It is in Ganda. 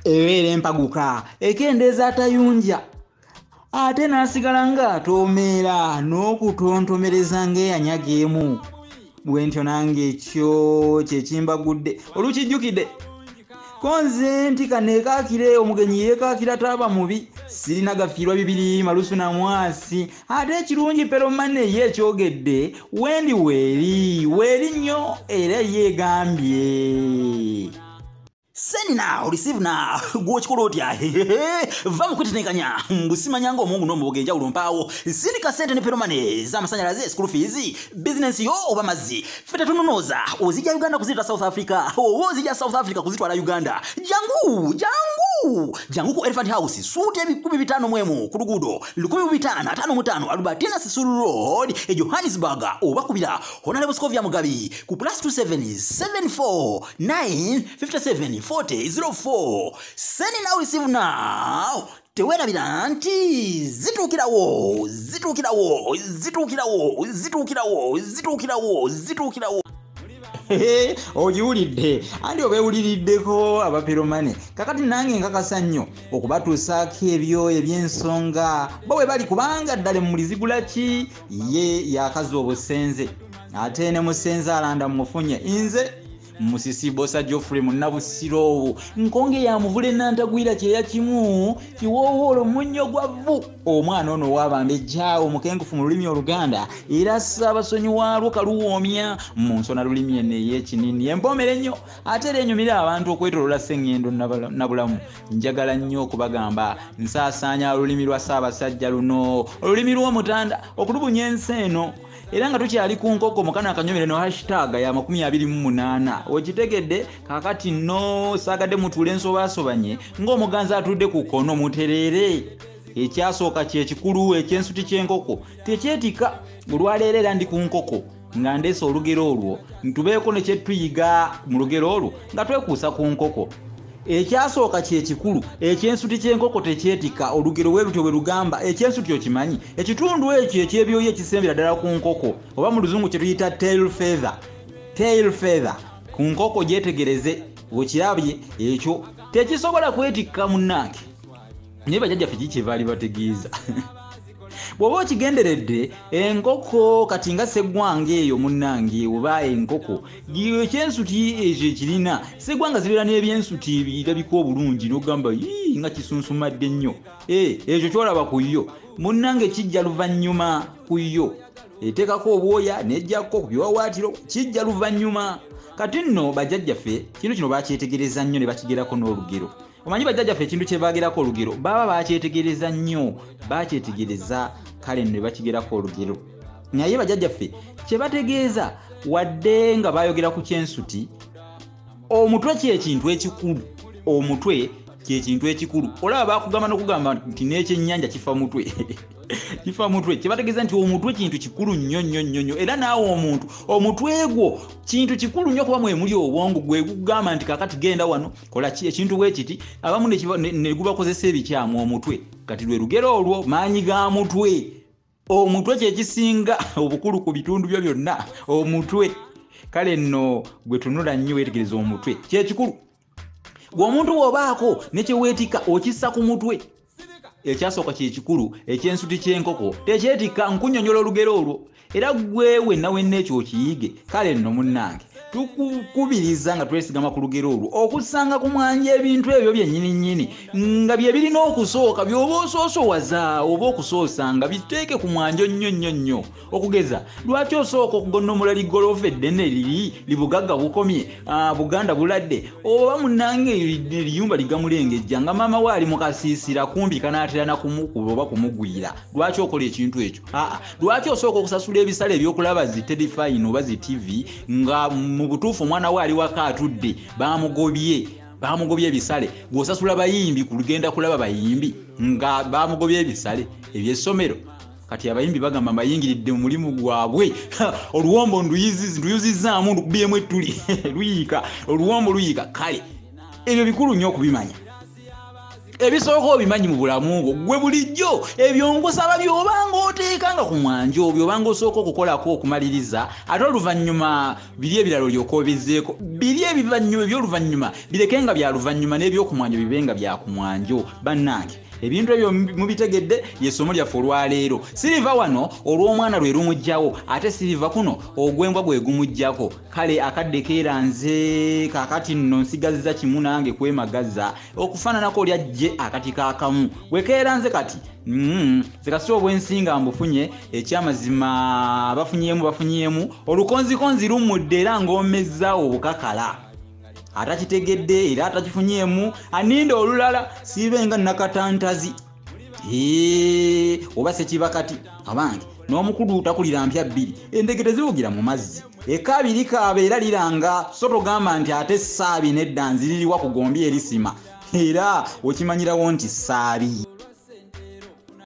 ebeera empaguka ekendeeza atayunja ate n'asigala ng'atoomeera n'okutontomereza ng'eyanyageemu. Bwe ntyo nange ekyo kye kimbagudde olukijjukidde ko nze nti kaneekaakire omugenyi yeekaakira taaba mubi sirina gafiirwa bibiri malusu na mwasi ate ekirungi peromane ye ekyogedde wendi weeri nnyo era yeegambye. Send now, receive now. Go chikolo otya. Vamu kwitetekanya. Mbusimanya ngo Mungu nombo genja ulompawo. Sindika sente ne peromane za masanyalaze school fees, business yo oba mazi. Fete tununoza. Ozija Uganda kuzita South Africa. Ozija South Africa kuzitwala Uganda. Jangu ku Elephant House. Sute bikumi bitano mwemu ku luguudo. 1555 Albertina Sisulu Road, Johannesburg. Oba kubira Honorable Scovia Mugabi ku +277457957 4004. Send now, receive now. Tewera bilanti zitukirawo. Ojiwulidde andi obeewuliriddeko abaperomane kakati nange nkakasa nnyo okubatuusaako ebyo eby'ensonga bo bwe bali kubanga ddala mumulizigula ki ye yakazi obusenze ate ne musenze alanda mumufunye nze Musisi Bosa Geoffrey Munabusiro nkonge ya muvule nantagwira kyeya kimu kiwoowolo munnyo gwavu omwana ono wabambejjaawo mukengufu mu lulimi Oluganda era Ssaabasonyiwa kaluwoomya mu nsona lulimi eno ey'ekinini empomere nnyo ate era enyumira abantu okwetolola Sseŋŋendo Nabulamu. Njagala nnyo okubagamba nsaasaanya olulimi lwa Ssaabasajja luno olulimi lw'Omutanda okulubunya ensi eno era nga tukyali ku nkoko mukana akanyomere no hashtag ya 28 okitegedde kakati no sagadde mutule ensobasobanye ng'omuganza atudde ku kono muterere ekyasooka kye kikulu ekyensuti ky'enkoko tekyetika olwaleero era ndi ku nkoko nga ndeesa olugero olwo ntubeeko ne kyetuyiga mu lugero olwo nga twekuusa ku nkoko. Ekyasooka kye kikulu ekyensuti ky'enkoko tekyetika olugero bwe lutyo bwe lugamba ekyensuti okimanyi ekitundu ekyo ekyebyoyo ekisembera ddala ku nkoko oba mu luzungu kye tuyita tail feather ku nkoko gyetegereze okirabye ekyo tekisobola kwetikka munnange naye bajjajjaffe kiki baali bategeeza bw'oba okigenderedde enkoko kati nga seggwanga eyo munnange oba enkoko ekyensuti ekyo ekirina seggwanga zibeera n'ebyensuti birabika obulungi n'ogamba nga kisunsumadde nnyo ekyo kyolaba ku yo munnange kijja luvannyuma ku yo eteekako obwoya n'ejjako ku biwawaatiro kijja luvannyuma. Kati nno bajjajjaffe kino bakyetegereza nnyo ne bakigerako n'olugero. Omanyi bajjajjaffe ekintu kye baagerako olugero baba bakyetegereza nnyo bakyetegereza kale ne bakigerako olugero. Naye bajjajjaffe kye bategeeza wadde nga bayogera ku kyensuti omutwe ky'ekintu ekikulu ky'ekintu ekikulu olaba baakugamba n'okugamba nti n'ekyennyanja kifa mutwe kifa mutwe kyebategeeza nti omutwe kintu kikulu nnyo era naawe omuntu omutwe gwo kintu kikulu nnyo kuba mwemuli obwongo gwe gugamba nti kakati genda wano kola ekintu bwe kiti abamu ne gubakozesa ebikyamu omutwe kati lwe lugero olwo maanyi ga mutwe omutwe kyekisinga obukulu ku bitundu byo byonna omutwe kale nno gwe tunula nnyo weetegereza omutwe kyekikulu gwe omuntu bw'obaako ne kyeweetika okissa ku mutwe ekyasooka kyekikulu ekyensuti ky'enkoko tekyetika nkunnyonnyola olugero olwo era gwe wenna ekyo okiyige kale nno munnange tukukubiriza nga twesigama ku lugero olwo okusanga ku mwanja ebintu ebyo byennyini nga bye birina okusooka by'oba osoosowaza oba okusoosa nga biteeke ku mwanja nnyo okugeza lwaki osooka okugonnomola ligoloofa eddene liri libugagga bukomye Buganda buladde oba munnange eriyumba ligamulengejja nga maama we ali mu kasiisira kumbi kanaatera na kumukuba oba kumugwira lwaki okola ekintu ekyo lwaki osooka okusasula ebisale ebyokulaba zi telefayini oba zi TV nga mu butuufu omwana we ali waka atudde baamugobye ebisale gw'osasula bayimbi kugenda kulaba bayimbi nga baamugobye ebisale eby'essomero kati abayimbi bagamba bayingiridde mu mulimu gwabwe oluwombo nduyuzizzaamu ndukubyemu ettuli luyiika oluwombo luyiika kale ebyo bikulu nnyo okubimanya ebisooka obimanyi mu bulamu bwo gwe bulijjo ebyo ngusaba byobanga oteekanga ku mwanjo byobanga osooka okukolako okumaliriza ate oluvannyuma biri ebirala olyoka obizeeko biri eby'oluvannyuma birekenga bya luvannyuma n'ebyokumwanjo bibenga bya ku mwanjo bannange ebintu ebyo mubitegedde lyesomo lyaffe olwaleero siriva wano olw'omwana lwe lumugjawo ate siriva kuno ogwembwa gwe gumugjako kale akadde keeranze kakati nno nsigaziza kimu nange kwemagaza okufaananako lyajje akati kaakamu bwe keeranze kati zikasi obwensinga mbufunye ekyamazima bafunyeemu olukonzikonzi lumudde era ng'omezza obukakala atakitegedde era atakifunyeemu aninda olulala siibenga nakatantazi oba sekibakati abange n'omukulu takulira mpya bbiri endege tezivugira mu mazzi ekabiri kaaba era liranga so togamba nti ate essaabi nedda nziririwa kugombye erisima era okimanyirawo nti ssaabi